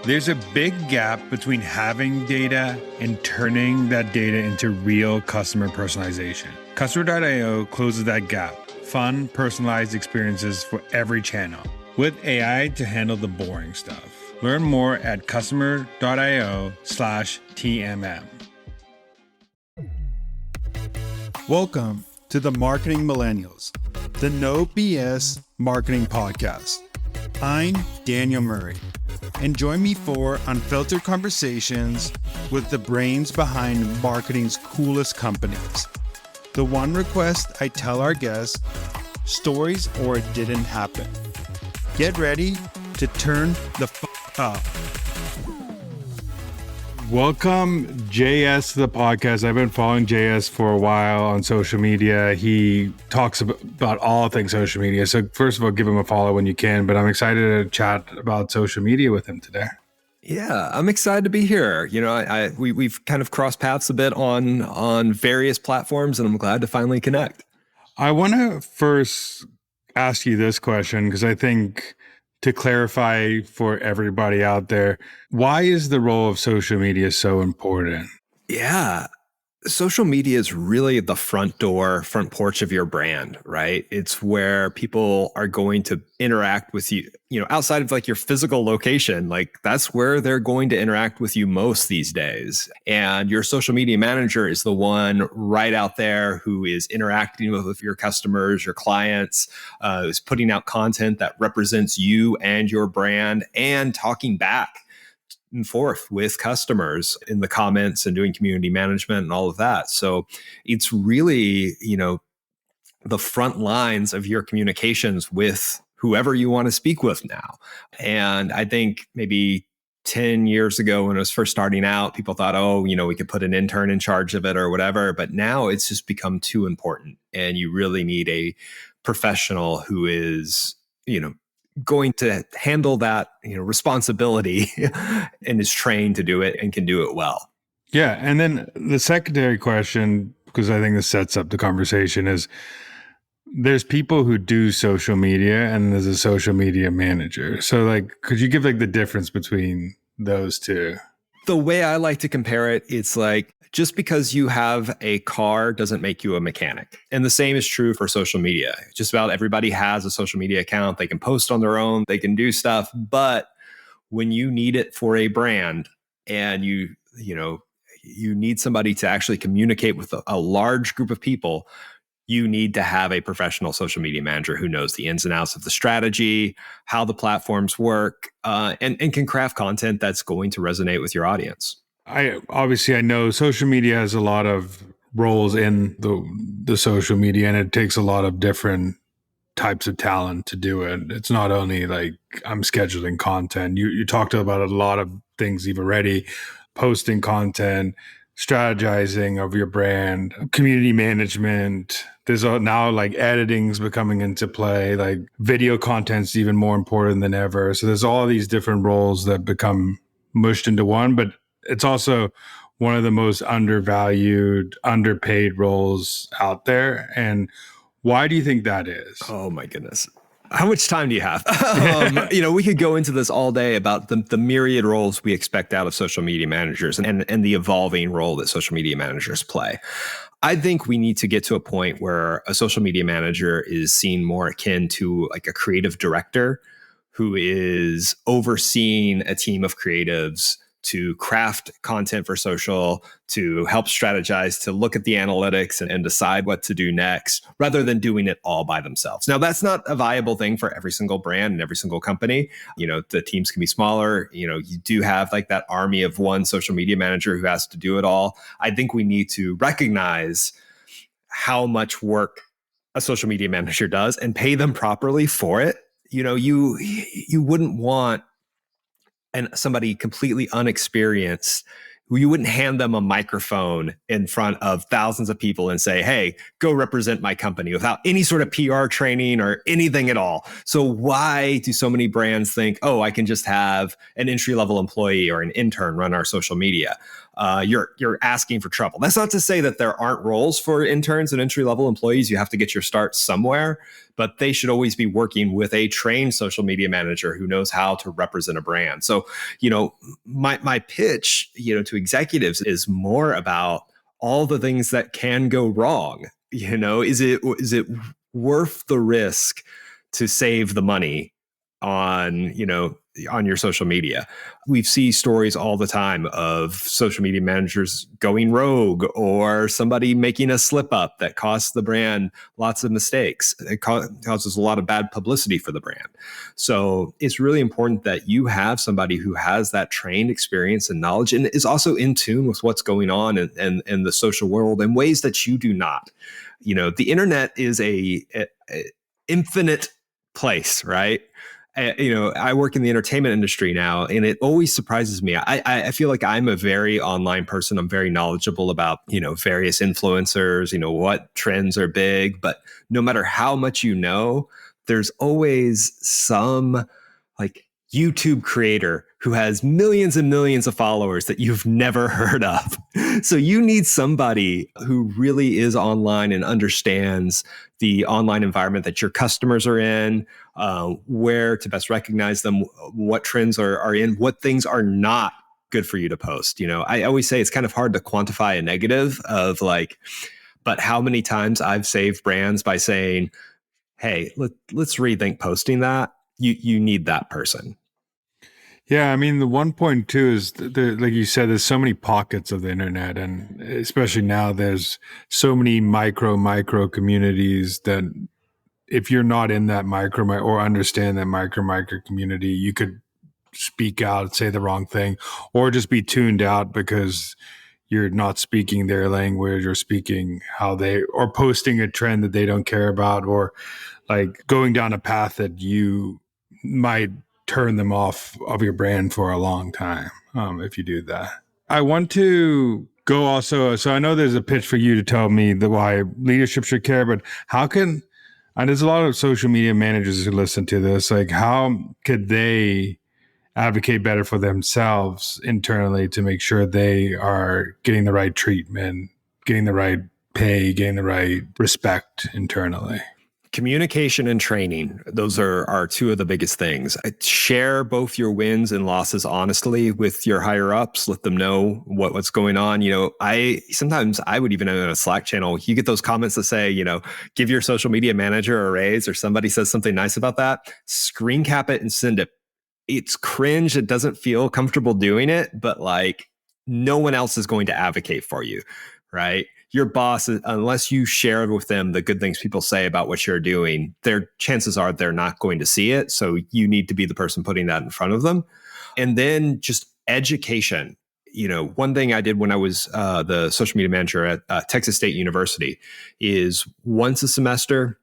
There's a big gap between having data and turning that data into real customer personalization. Customer.io closes that gap. Fun, personalized experiences for every channel, with AI to handle the boring stuff. Learn more at customer.io/TMM. Welcome to the Marketing Millennials, the No BS Marketing Podcast. I'm Daniel Murray, and join me for unfiltered conversations with the brains behind marketing's coolest companies. The one request I tell our guests, stories or it didn't happen. Get ready to turn the up. Welcome, JS, to the podcast. I've been following JS for a while on social media. He talks about all things social media. So first of all, give him a follow when you can, but I'm excited to chat about social media with him today. Yeah, I'm excited to be here. You know, we've kind of crossed paths a bit on various platforms, and I'm glad to finally connect. I want to first ask you this question, because I think to clarify for everybody out there, why is the role of social media so important? Yeah. Social media is really the front porch of your brand, right? It's where people are going to interact with you, outside of like your physical location. Like that's where they're going to interact with you most these days. And your social media manager is the one right out there who is interacting with your customers, your clients, is putting out content that represents you and your brand and talking back and forth with customers in the comments and doing community management and all of that. So it's really, the front lines of your communications with whoever you want to speak with now. And I think maybe 10 years ago when it was first starting out, people thought, we could put an intern in charge of it or whatever. But now it's just become too important. And you really need a professional who is, going to handle that, responsibility and is trained to do it and can do it well. Yeah. And then the secondary question, because I think this sets up the conversation, is there's people who do social media and there's a social media manager. So could you give the difference between those two? The way I like to compare it, it's like, just because you have a car doesn't make you a mechanic. And the same is true for social media. Just about everybody has a social media account. They can post on their own, they can do stuff. But when you need it for a brand and you need somebody to actually communicate with a large group of people, you need to have a professional social media manager who knows the ins and outs of the strategy, how the platforms work, and can craft content that's going to resonate with your audience. I know social media has a lot of roles in the social media, and it takes a lot of different types of talent to do it. It's not only I'm scheduling content. You talked about a lot of things you've already, posting content, strategizing of your brand, community management. There's now editing's becoming into play, video content's even more important than ever. So there's all these different roles that become mushed into one, but it's also one of the most undervalued, underpaid roles out there. And why do you think that is? Oh my goodness. How much time do you have? We could go into this all day about the myriad roles we expect out of social media managers and the evolving role that social media managers play. I think we need to get to a point where a social media manager is seen more akin to a creative director who is overseeing a team of creatives to craft content for social, to help strategize, to look at the analytics and decide what to do next, rather than doing it all by themselves. Now, that's not a viable thing for every single brand and every single company. The teams can be smaller. You do have that army of one social media manager who has to do it all. I think we need to recognize how much work a social media manager does and pay them properly for it. You wouldn't want somebody completely unexperienced, who you wouldn't hand them a microphone in front of thousands of people and say, hey, go represent my company, without any sort of PR training or anything at all. So why do so many brands think, I can just have an entry-level employee or an intern run our social media? you're asking for trouble. That's not to say that there aren't roles for interns and entry level employees. You have to get your start somewhere, but they should always be working with a trained social media manager who knows how to represent a brand. So, my pitch, to executives is more about all the things that can go wrong. Is it worth the risk to save the money on your social media? We see stories all the time of social media managers going rogue or somebody making a slip up that costs the brand lots of mistakes. It causes a lot of bad publicity for the brand. So it's really important that you have somebody who has that trained experience and knowledge and is also in tune with what's going on in the social world in ways that you do not. The internet is a infinite place, right? I work in the entertainment industry now, and it always surprises me. I feel like I'm a very online person. I'm very knowledgeable about, various influencers, what trends are big, but no matter how much there's always some like YouTube creator who has millions and millions of followers that you've never heard of. So you need somebody who really is online and understands the online environment that your customers are in, where to best recognize them, what trends are in, what things are not good for you to post. I always say it's kind of hard to quantify a negative of but how many times I've saved brands by saying, hey, let's rethink posting that. You need that person. Yeah, I mean, the 1.2 is, like you said, there's so many pockets of the internet, and especially now there's so many micro communities that if you're not in that micro or understand that micro community, you could speak out, say the wrong thing, or just be tuned out because you're not speaking their language or speaking or posting a trend that they don't care about, or like going down a path that you might turn them off of your brand for a long time if you do that. I want to go also, so I know there's a pitch for you to tell me why leadership should care, but and there's a lot of social media managers who listen to this, like how could they advocate better for themselves internally to make sure they are getting the right treatment, getting the right pay, getting the right respect internally? Communication and training. Those are two of the biggest things. Share both your wins and losses honestly with your higher ups. Let them know what's going on. Sometimes I would even in a Slack channel, you get those comments that say, give your social media manager a raise, or somebody says something nice about that. Screen cap it and send it. It's cringe. It doesn't feel comfortable doing it, but no one else is going to advocate for you, right? Your boss, unless you share with them the good things people say about what you're doing, their chances are they're not going to see it. So you need to be the person putting that in front of them. And then just education. One thing I did when I was the social media manager at Texas State University is once a semester,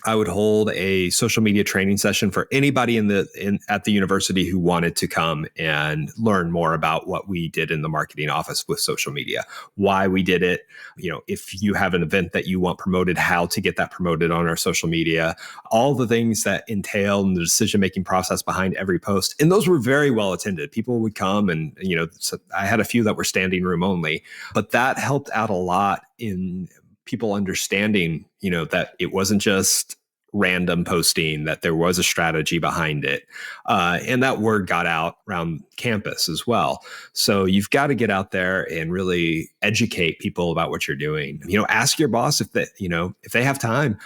I would hold a social media training session for anybody at the university who wanted to come and learn more about what we did in the marketing office with social media, why we did it. If you have an event that you want promoted, how to get that promoted on our social media, all the things that entail in the decision-making process behind every post. And those were very well attended. People would come and, so I had a few that were standing room only, but that helped out a lot in people understanding, that it wasn't just random posting, that there was a strategy behind it. And that word got out around campus as well. So you've got to get out there and really educate people about what you're doing. Ask your boss if they have time,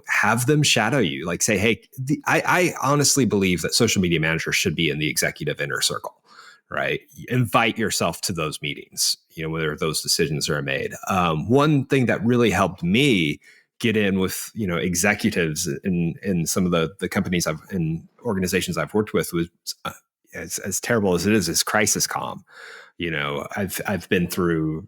have them shadow you, say, hey, I honestly believe that social media managers should be in the executive inner circle. Right? Invite yourself to those meetings, where those decisions are made. One thing that really helped me get in with, executives in some of the companies and organizations I've worked with was as terrible as it is crisis comm. I've been through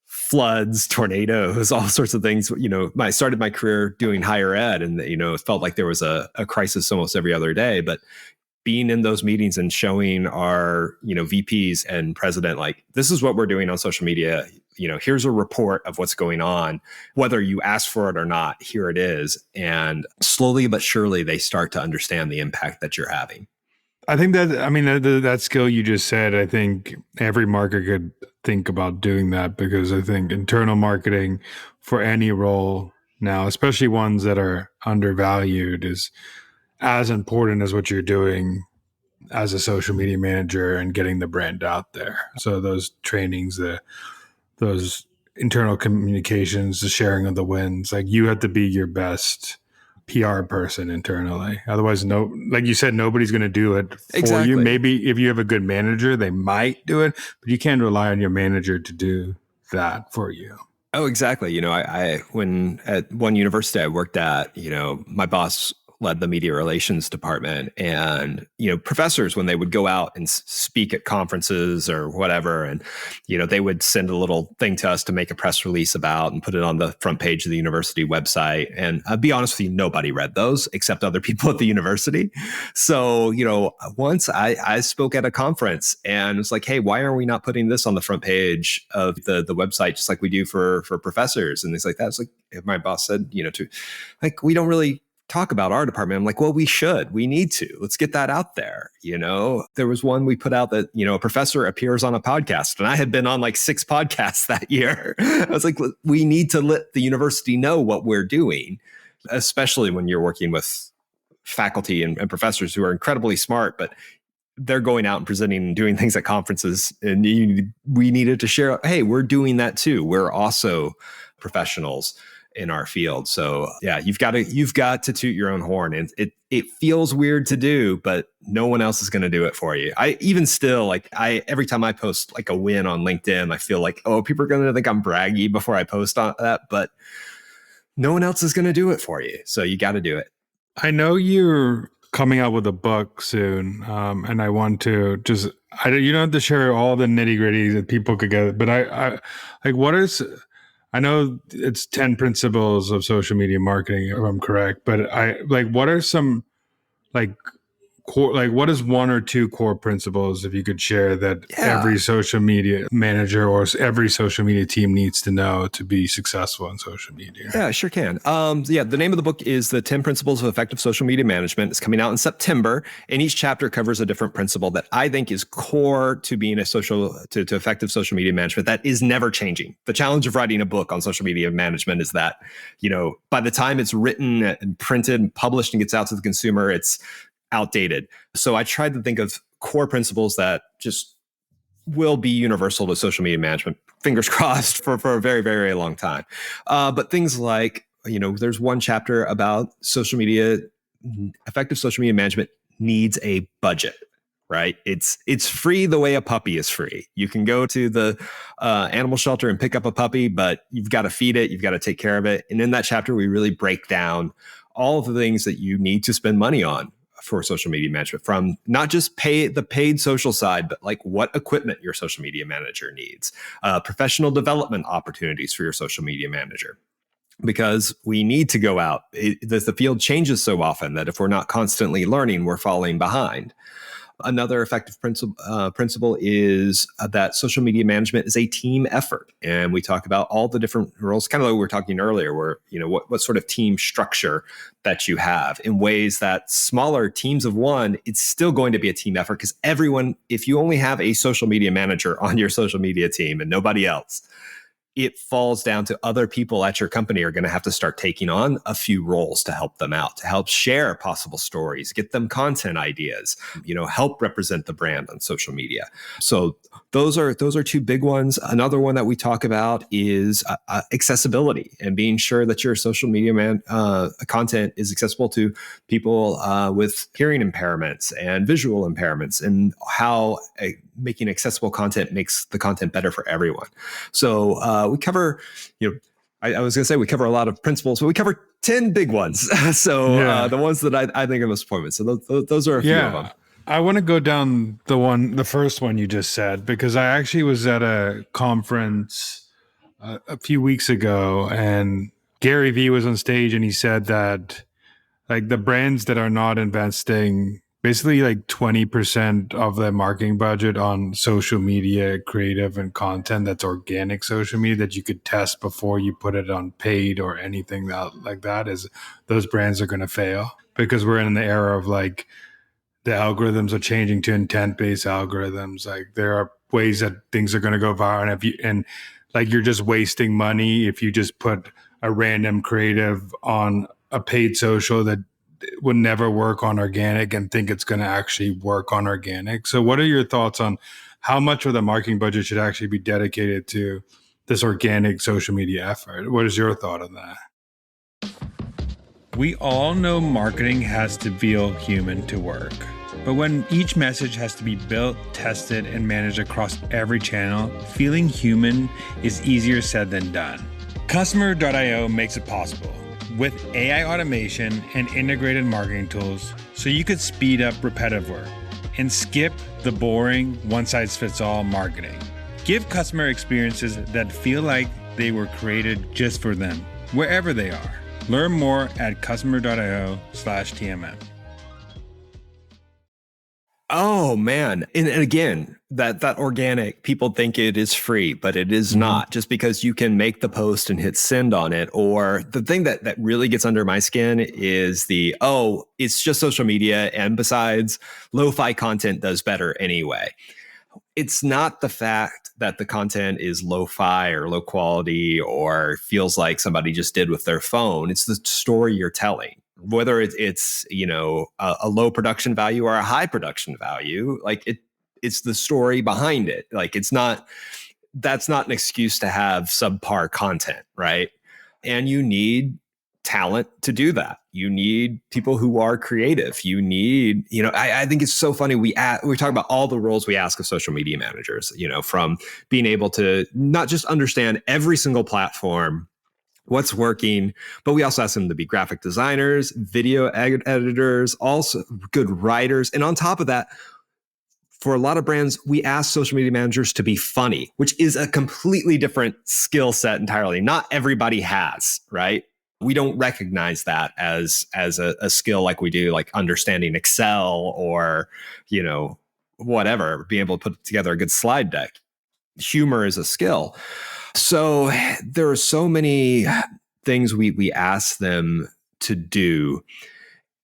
floods, tornadoes, all sorts of things. I started my career doing higher ed, and it felt like there was a crisis almost every other day. But being in those meetings and showing our, VPs and president, this is what we're doing on social media. Here's a report of what's going on, whether you ask for it or not, here it is. And slowly but surely, they start to understand the impact that you're having. I think that skill you just said, I think every marketer think about doing that, because I think internal marketing for any role now, especially ones that are undervalued, is as important as what you're doing as a social media manager and getting the brand out there. So those trainings, those internal communications, the sharing of the wins, like you have to be your best PR person internally. Otherwise, no, like you said, nobody's going to do it for you. Exactly. Maybe if you have a good manager, they might do it, but you can't rely on your manager to do that for you. Oh, exactly. I when at one university I worked at, my boss led the media relations department, and professors, when they would go out and speak at conferences or whatever, and they would send a little thing to us to make a press release about and put it on the front page of the university website. And I'll be honest with you, nobody read those except other people at the university. So once I spoke at a conference and it's like, hey, why are we not putting this on the front page of the website just like we do for professors and things like that? It's like, my boss said, to like, we don't really talk about our department. I'm like, well, we should. We need to. Let's get that out there. There was one we put out that, a professor appears on a podcast, and I had been on like 6 podcasts that year. I was like, we need to let the university know what we're doing, especially when you're working with faculty and professors who are incredibly smart, but they're going out and presenting and doing things at conferences. And we needed to share, hey, we're doing that too. We're also professionals in our field. So yeah, you've got to toot your own horn, and it feels weird to do, but no one else is going to do it for you. I even still every time I post like a win on LinkedIn, I feel like, oh, people are going to think I'm braggy before I post on that, but no one else is going to do it for you. So you got to do it. I know you're coming out with a book soon, and I want to just, you don't have to share all the nitty gritty that people could get, but I I know it's 10 principles of social media marketing, if I'm correct, but what are some core, what is one or two core principles, if you could share, that every social media manager or every social media team needs to know to be successful in social media? Yeah, sure can. The name of the book is The 10 Principles of Effective Social Media Management. It's coming out in September, and each chapter covers a different principle that I think is core to being to effective social media management that is never changing. The challenge of writing a book on social media management is that, by the time it's written and printed and published and gets out to the consumer, it's outdated. So I tried to think of core principles that just will be universal to social media management, fingers crossed, for a very, very, very long time. But things like, there's one chapter about effective social media management needs a budget, right? It's free the way a puppy is free. You can go to the animal shelter and pick up a puppy, but you've got to feed it. You've got to take care of it. And in that chapter, we really break down all of the things that you need to spend money on for social media management, from not just the paid social side, but like what equipment your social media manager needs, professional development opportunities for your social media manager, because we need to go out. The field changes so often that if we're not constantly learning, we're falling behind. Another effective principle is that social media management is a team effort. And we talk about all the different roles, kind of like we were talking earlier, where, what sort of team structure that you have, in ways that smaller teams of one, it's still going to be a team effort, because everyone, if you only have a social media manager on your social media team and nobody else, it falls down to other people at your company are going to have to start taking on a few roles to help them out, to help share possible stories, get them content ideas, help represent the brand on social media. So those are two big ones. Another one that we talk about is accessibility, and being sure that your social media content is accessible to people with hearing impairments and visual impairments, and how making accessible content makes the content better for everyone. So we cover, I was going to say we cover a lot of principles, but we cover 10 big ones. So the ones that I think are most important. So those are a few of them. I want to go down the first one you just said, because I actually was at a conference a few weeks ago, and Gary Vee was on stage, and he said that like the brands that are not investing basically like 20% of their marketing budget on social media creative and content that's organic social media that you could test before you put it on paid or anything like that, is those brands are going to fail, because we're in the era of like the algorithms are changing to intent-based algorithms. Like there are ways that things are going to go viral. And like you're just wasting money if you just put a random creative on a paid social that would never work on organic and think it's going to actually work on organic. So what are your thoughts on how much of the marketing budget should actually be dedicated to this organic social media effort? What is your thought on that? We all know marketing has to feel human to work. But when each message has to be built, tested, and managed across every channel, feeling human is easier said than done. Customer.io makes it possible with AI automation and integrated marketing tools so you could speed up repetitive work and skip the boring one-size-fits-all marketing. Give customer experiences that feel like they were created just for them, wherever they are. Learn more at customer.io/TMM. Oh man. And again, that organic, people think it is free, but it is not, just because you can make the post and hit send on it. Or the thing that really gets under my skin is it's just social media. And besides, lo-fi content does better anyway. It's not the fact that the content is lo-fi or low quality or feels like somebody just did with their phone. It's the story you're telling. Whether it's a low production value or a high production value, like it's the story behind it. Like that's not an excuse to have subpar content, right? And you need talent to do that. You need people who are creative. You need, I think it's so funny. We talk about all the roles we ask of social media managers, from being able to not just understand every single platform, what's working, but we also ask them to be graphic designers, video editors, also good writers. And on top of that, for a lot of brands, we ask social media managers to be funny, which is a completely different skill set entirely. Not everybody has, right? We don't recognize that as a skill like we do, like understanding Excel or, whatever, being able to put together a good slide deck. Humor is a skill. So there are so many things we ask them to do,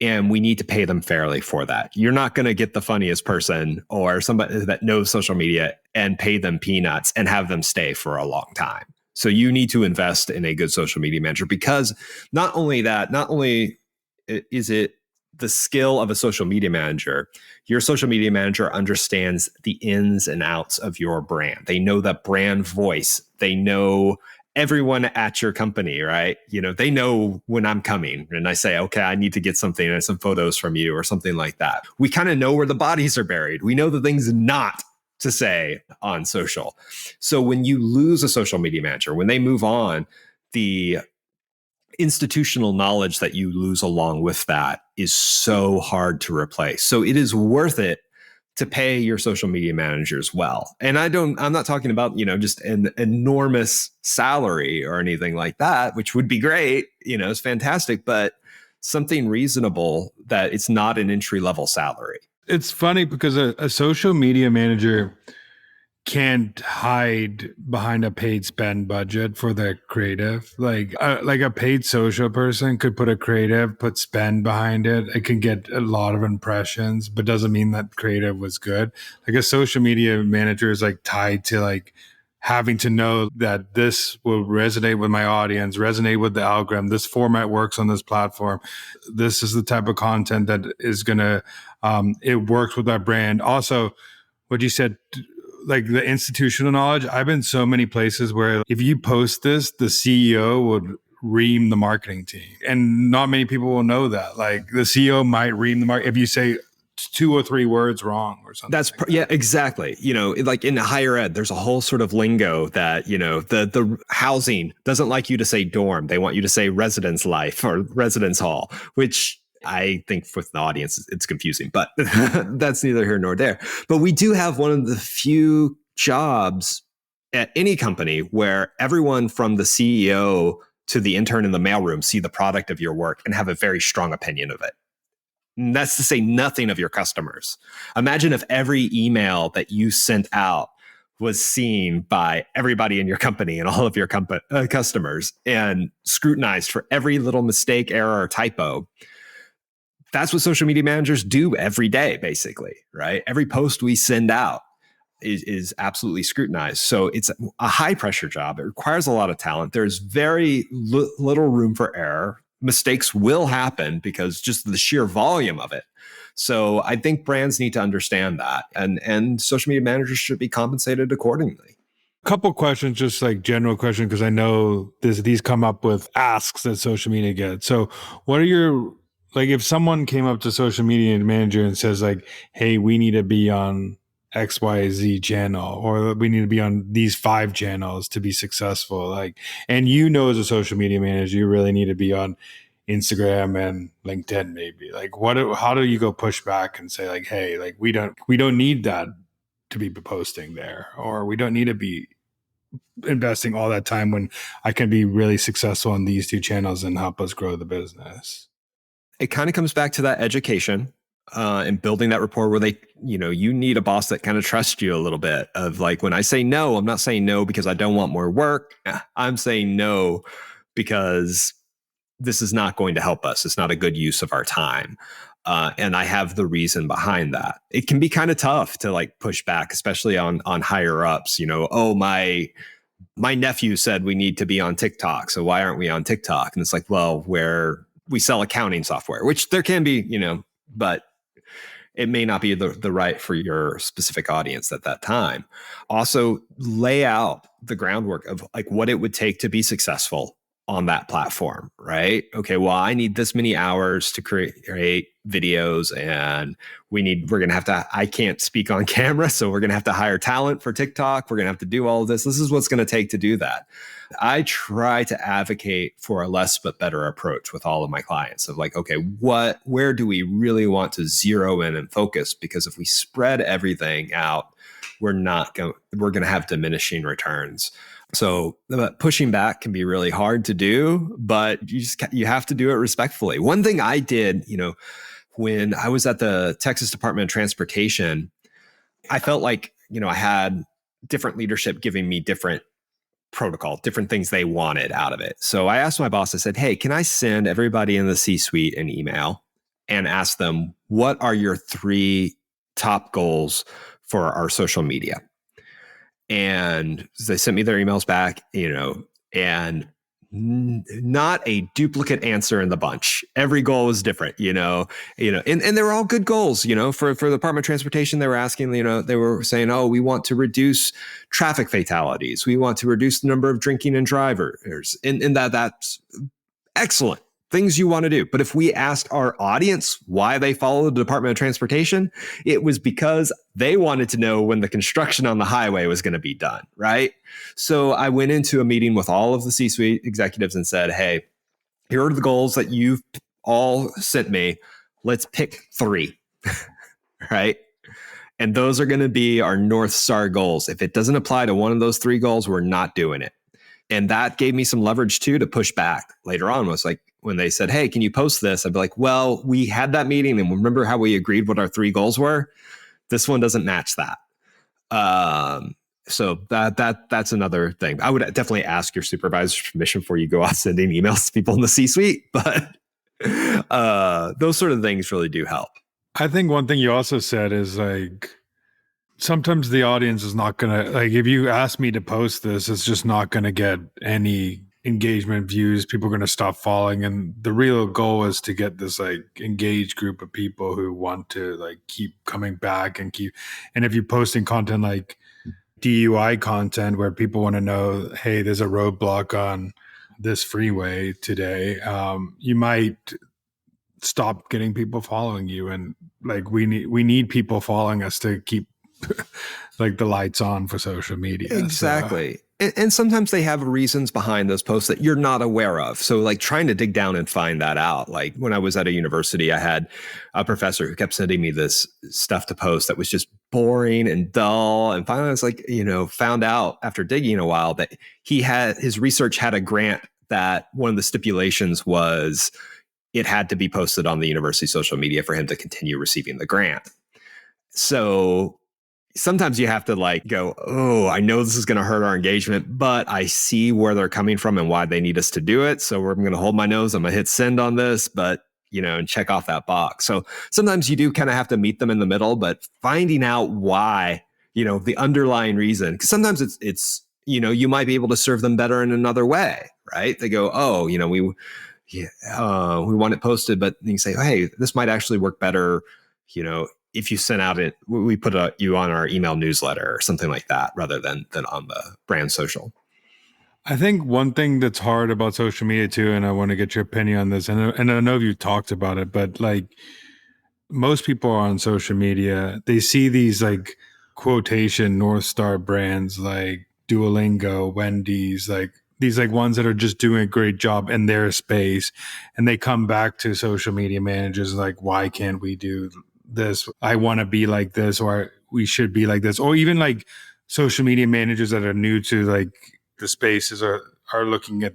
and we need to pay them fairly for that. You're not going to get the funniest person or somebody that knows social media and pay them peanuts and have them stay for a long time. So you need to invest in a good social media manager, because not only is it the skill of a social media manager, your social media manager understands the ins and outs of your brand. They know the brand voice. They know everyone at your company, right? They know when I'm coming and I say, okay, I need to get something and some photos from you or something like that. We kind of know where the bodies are buried. We know the things not to say on social. So when you lose a social media manager, when they move on, the institutional knowledge that you lose along with that is so hard to replace. So it is worth it to pay your social media managers well. And I'm not talking about, just an enormous salary or anything like that, which would be great, it's fantastic, but something reasonable that it's not an entry-level salary. It's funny because a social media manager can't hide behind a paid spend budget for the creative. Like a paid social person could put put spend behind it. It can get a lot of impressions, but doesn't mean that creative was good. Like a social media manager is like tied to like having to know that this will resonate with my audience, resonate with the algorithm. This format works on this platform. This is the type of content that is going to, it works with our brand. Also, what you said, like the institutional knowledge, I've been so many places where if you post this, the CEO would ream the marketing team. And not many people will know that. Like the CEO might ream the market if you say 2 or 3 words wrong or something. Yeah, exactly. Like in higher ed, there's a whole sort of lingo that, the housing doesn't like you to say dorm. They want you to say residence life or residence hall, which I think for the audience, it's confusing, but that's neither here nor there. But we do have one of the few jobs at any company where everyone from the CEO to the intern in the mailroom see the product of your work and have a very strong opinion of it. And that's to say nothing of your customers. Imagine if every email that you sent out was seen by everybody in your company and all of your customers and scrutinized for every little mistake, error, or typo. That's what social media managers do every day, basically, right? Every post we send out, is absolutely scrutinized. So it's a high pressure job. It requires a lot of talent. There's very little room for error. Mistakes will happen because just the sheer volume of it. So I think brands need to understand that, and social media managers should be compensated accordingly. Couple questions, just like general question, because I know these come up with asks that social media gets. So what are your, like, if someone came up to social media manager and says like, hey, we need to be on XYZ channel, or we need to be on these 5 channels to be successful, like, and as a social media manager, you really need to be on Instagram and LinkedIn, maybe, like, how do you go push back and say like, hey, like, we don't need that to be posting there, or we don't need to be investing all that time when I can be really successful on these 2 channels and help us grow the business? It kind of comes back to that education and building that rapport where you need a boss that kind of trusts you a little bit, of like, when I say no, I'm not saying no because I don't want more work. I'm saying no because this is not going to help us. It's not a good use of our time. And I have the reason behind that. It can be kind of tough to like push back, especially on higher ups. Oh, my nephew said we need to be on TikTok, so why aren't we on TikTok? And it's like, well, we sell accounting software, which there can be, but it may not be the right for your specific audience at that time. Also, lay out the groundwork of like what it would take to be successful on that platform, right? Okay, well, I need this many hours to create videos, and I can't speak on camera, so we're going to have to hire talent for TikTok. We're going to have to do all of this. This is what's going to take to do that. I try to advocate for a less but better approach with all of my clients of like, okay, where do we really want to zero in and focus? Because if we spread everything out, we're going to have diminishing returns. So pushing back can be really hard to do, but you have to do it respectfully. One thing I did, when I was at the Texas Department of Transportation, I felt like, I had different leadership giving me different protocol, different things they wanted out of it. So I asked my boss, I said, hey, can I send everybody in the C-suite an email and ask them, what are your 3 top goals for our social media? And they sent me their emails back, and not a duplicate answer in the bunch. Every goal was different, and they were all good goals, for the Department of Transportation. They were asking, they were saying, oh, we want to reduce traffic fatalities. We want to reduce the number of drinking and drivers. And that's excellent things you want to do. But if we asked our audience why they followed the Department of Transportation, it was because they wanted to know when the construction on the highway was going to be done, right? So I went into a meeting with all of the C-suite executives and said, hey, here are the goals that you've all sent me. Let's pick 3, right? And those are going to be our North Star goals. If it doesn't apply to one of those 3 goals, we're not doing it. And that gave me some leverage too to push back later on. Was like, when they said, hey, can you post this? I'd be like, well, we had that meeting and remember how we agreed what our 3 goals were? This one doesn't match that. So that's another thing. I would definitely ask your supervisor's permission before you go out sending emails to people in the C-suite, but those sort of things really do help. I think one thing you also said is like, sometimes the audience is not going to, like, if you ask me to post this, it's just not going to get any engagement, views. People are going to stop following. And the real goal is to get this like engaged group of people who want to like keep coming back and if you're posting content like DUI content where people want to know, hey, there's a roadblock on this freeway today, you might stop getting people following you. And like, we need people following us to keep like the lights on for social media. Exactly. So. And sometimes they have reasons behind those posts that you're not aware of. So like trying to dig down and find that out. Like when I was at a university, I had a professor who kept sending me this stuff to post that was just boring and dull. And finally I was like, found out after digging a while that his research had a grant that one of the stipulations was it had to be posted on the university social media for him to continue receiving the grant. So sometimes you have to like go, oh, I know this is going to hurt our engagement, but I see where they're coming from and why they need us to do it. So I'm going to hold my nose. I'm going to hit send on this, but and check off that box. So sometimes you do kind of have to meet them in the middle, but finding out why, the underlying reason. Because sometimes it's you might be able to serve them better in another way, right? They go, oh, we want it posted, but you say, hey, this might actually work better, if you send out we put you on our email newsletter or something like that, rather than on the brand social. I think one thing that's hard about social media too, and I want to get your opinion on this, and I know you talked about it, but like most people are on social media, they see these like quotation North Star brands like Duolingo, Wendy's, like these like ones that are just doing a great job in their space, and they come back to social media managers like, why can't we do this? I want to be like this, or we should be like this, or even like social media managers that are new to like the spaces are looking at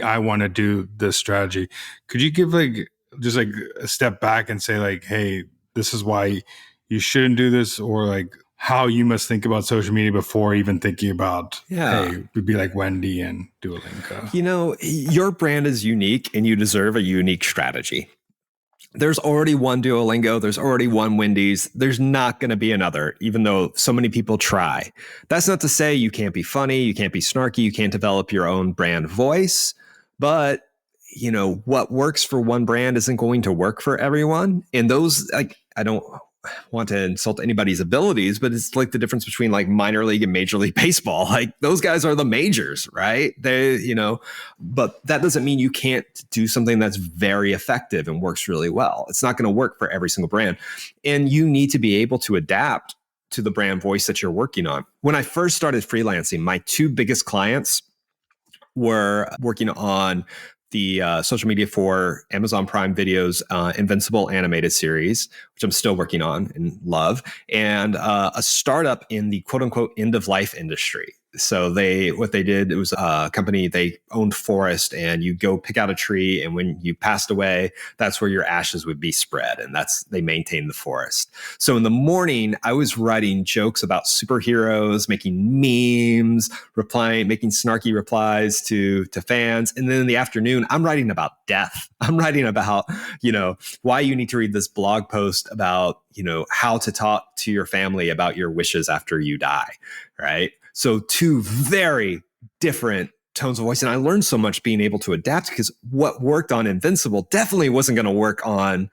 I want to do this strategy. Could you give like just like a step back and say like, hey, this is why you shouldn't do this, or like how you must think about social media before even thinking about, hey, we'd be like Wendy and Duolingo. Your brand is unique and you deserve a unique strategy. There's already one Duolingo. There's already one Wendy's. There's not going to be another, even though so many people try. That's not to say you can't be funny, you can't be snarky, you can't develop your own brand voice. But, what works for one brand isn't going to work for everyone. And those, like, I don't want to insult anybody's abilities, but it's like the difference between like minor league and major league baseball. Like those guys are the majors, right? But that doesn't mean you can't do something that's very effective and works really well. It's not going to work for every single brand. And you need to be able to adapt to the brand voice that you're working on. When I first started freelancing, my two biggest clients were working on the social media for Amazon Prime Video's Invincible animated series, which I'm still working on and love, and a startup in the quote unquote end of life industry. So what they did, it was a company, they owned forest, and you go pick out a tree, and when you passed away, that's where your ashes would be spread, and they maintained the forest. So in the morning, I was writing jokes about superheroes, making memes, making snarky replies to fans, and then in the afternoon, I'm writing about death. I'm writing about why you need to read this blog post about how to talk to your family about your wishes after you die, right? So two very different tones of voice. And I learned so much being able to adapt, because what worked on Invincible definitely wasn't going to work on,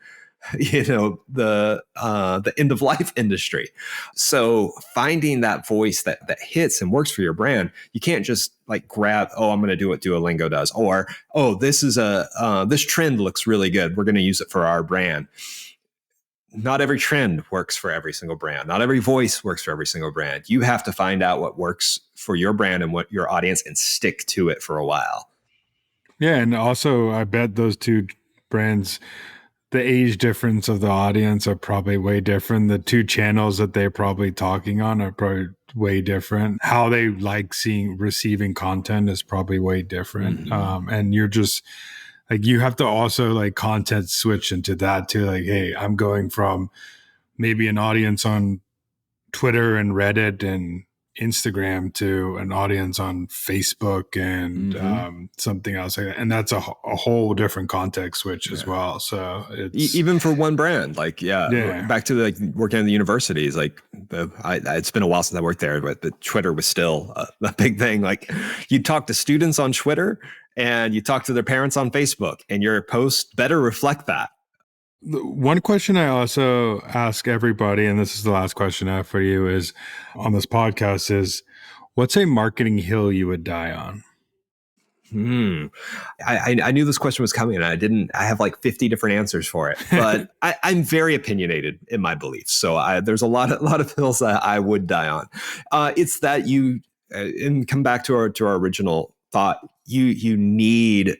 the end of life industry. So finding that voice that hits and works for your brand, you can't just like grab, oh, I'm going to do what Duolingo does, or, oh, this is this trend looks really good, we're going to use it for our brand. Not every trend works for every single brand. Not every voice works for every single brand. You have to find out what works for your brand and what your audience, and stick to it for a while. Yeah. And also, I bet those two brands, the age difference of the audience are probably way different. The two channels that they're probably talking on are probably way different. How they like receiving content is probably way different. Mm-hmm. And you're just like, you have to also like content switch into that too. Like, hey, I'm going from maybe an audience on Twitter and Reddit and Instagram to an audience on Facebook and something else like that. And that's a whole different context switch as well. So it's even for one brand, like, back to like working in the universities, like it's been a while since I worked there, but the Twitter was still a big thing. Like you talk to students on Twitter and you talk to their parents on Facebook, and your posts better reflect that. One question I also ask everybody, and this is the last question I have for you, is on this podcast, is what's a marketing hill you would die on? I knew this question was coming, and I have like 50 different answers for it, but I'm very opinionated in my beliefs. So there's a lot of hills that I would die on. It's that and come back to our original thought, you need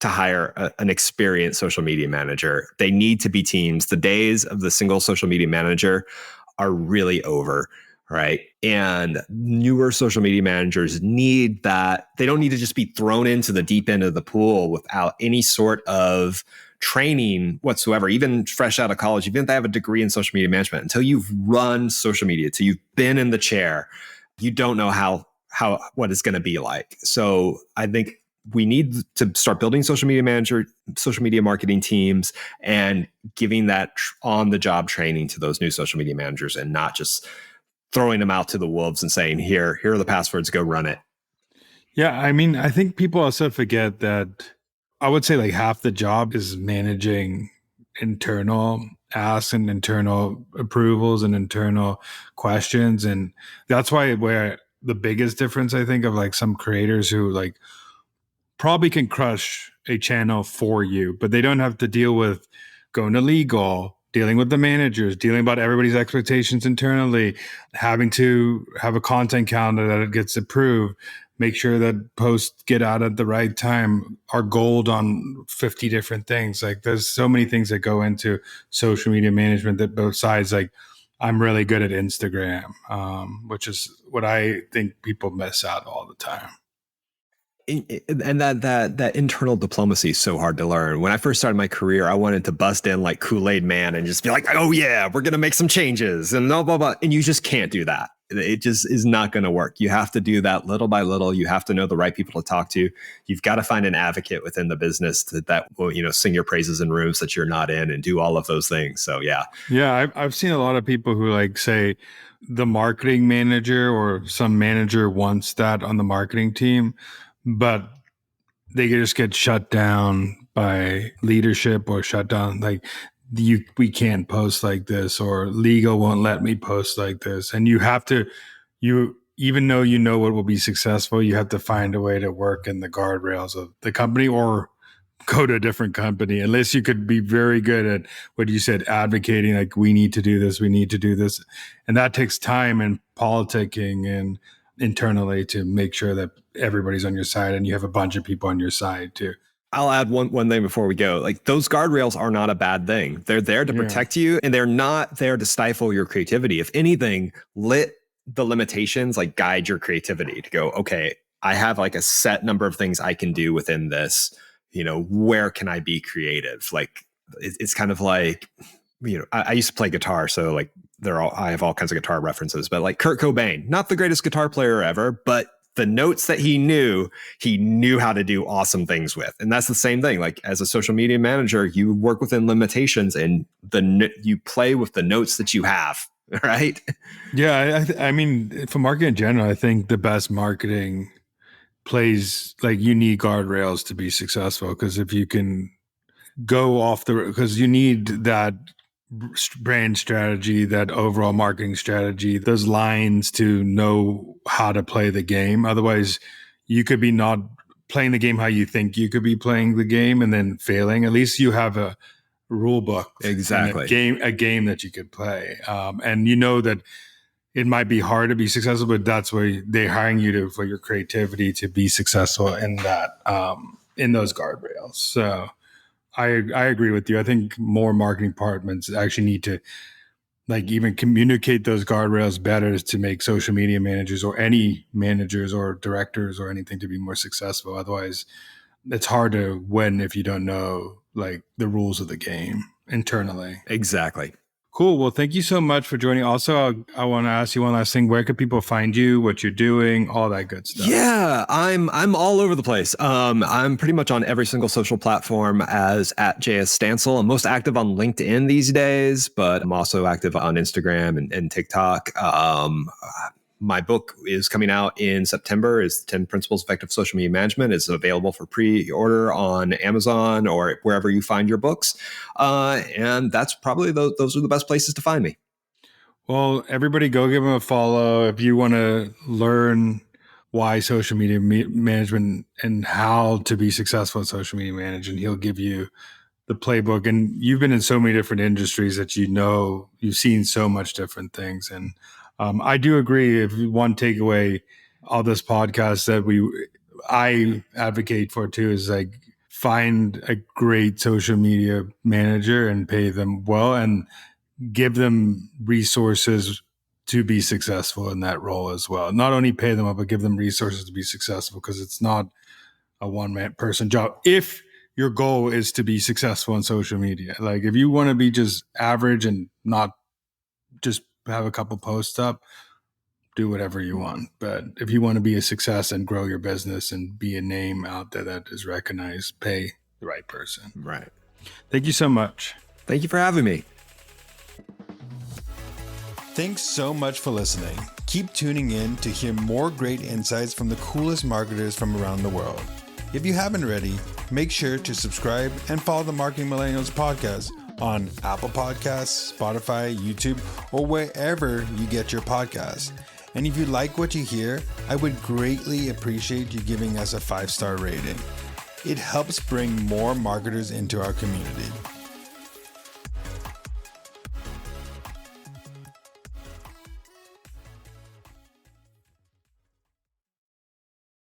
to hire an experienced social media manager. They need to be teams. The days of the single social media manager are really over, right? And newer social media managers need that. They don't need to just be thrown into the deep end of the pool without any sort of training whatsoever, even fresh out of college, even if they have a degree in social media management. Until you've run social media, until you've been in the chair, you don't know what it's going to be like. So I think we need to start building social media marketing teams, and giving that on the job training to those new social media managers, and not just throwing them out to the wolves and saying, here are the passwords, go run it. Yeah, I mean, I think people also forget that I would say like half the job is managing internal asks and internal approvals and internal questions. And that's why where the biggest difference I think of like some creators who like probably can crush a channel for you, but they don't have to deal with going to legal, dealing with the managers, dealing about everybody's expectations internally, having to have a content calendar that it gets approved, make sure that posts get out at the right time, are gold on 50 different things. Like there's so many things that go into social media management that both sides like I'm really good at Instagram, which is what I think people miss out all the time. And that internal diplomacy is so hard to learn. When I first started my career, I wanted to bust in like Kool-Aid Man and just be like, oh yeah, we're gonna make some changes and blah blah blah. And you just can't do that. It just is not going to work. You have to do that little by little. You have to know the right people to talk to. You've got to find an advocate within the business that will, sing your praises in rooms that you're not in and do all of those things. So yeah, I've seen a lot of people who like say the marketing manager or some manager wants that on the marketing team, but they just get shut down by leadership or shut down like we can't post like this or legal won't let me post like this. And you have to, even though you know what will be successful, you have to find a way to work in the guardrails of the company or go to a different company, unless you could be very good at what you said, advocating, like we need to do this, we need to do this. And that takes time and politicking and internally to make sure that everybody's on your side and you have a bunch of people on your side too. I'll add one thing before we go. Like those guardrails are not a bad thing. They're there to protect you and they're not there to stifle your creativity. If anything, let the limitations like guide your creativity to go, okay, I have like a set number of things I can do within this. Where can I be creative? Like it's kind of like, I used to play guitar. So like I have all kinds of guitar references, but like Kurt Cobain, not the greatest guitar player ever, but the notes that he knew how to do awesome things with. And that's the same thing. Like as a social media manager, you work within limitations and you play with the notes that you have. Right. Yeah. I mean, for marketing in general, I think the best marketing plays like you need guardrails to be successful. Because if you can go off because you need that brand strategy, that overall marketing strategy, those lines to know how to play the game. Otherwise, you could be not playing the game how you think you could be playing the game and then failing. At least you have a rule book, exactly, a game that you could play, and you know that it might be hard to be successful, but that's where they're hiring you for your creativity to be successful in that, in those guardrails. So I agree with you. I think more marketing departments actually need to like even communicate those guardrails better to make social media managers or any managers or directors or anything to be more successful. Otherwise, it's hard to win if you don't know like the rules of the game internally. Exactly. Cool. Well, thank you so much for joining. Also, I want to ask you one last thing. Where could people find you, what you're doing, all that good stuff? Yeah, I'm all over the place. I'm pretty much on every single social platform as @JS Stansel. I'm most active on LinkedIn these days, but I'm also active on Instagram and TikTok. My book is coming out in September. Is 10 Principles of Effective Social Media Management. It's available for pre-order on Amazon or wherever you find your books. And that's probably those are the best places to find me. Well, everybody go give him a follow. If you want to learn why social media management and how to be successful at social media management, he'll give you the playbook. And you've been in so many different industries that you've seen so much different things. And I do agree. If one takeaway of this podcast that I advocate for too is like find a great social media manager and pay them well and give them resources to be successful in that role as well. Not only pay them up, but give them resources to be successful because it's not a one-man person job. If your goal is to be successful on social media, like if you want to be just average and not just have a couple posts up, do whatever you want. But if you want to be a success and grow your business and be a name out there that is recognized, pay the right person. Right. Thank you so much. Thank you for having me. Thanks so much for listening. Keep tuning in to hear more great insights from the coolest marketers from around the world. If you haven't already, make sure to subscribe and follow the Marketing Millennials podcast on Apple Podcasts, Spotify, YouTube, or wherever you get your podcasts. And if you like what you hear, I would greatly appreciate you giving us a 5-star rating. It helps bring more marketers into our community.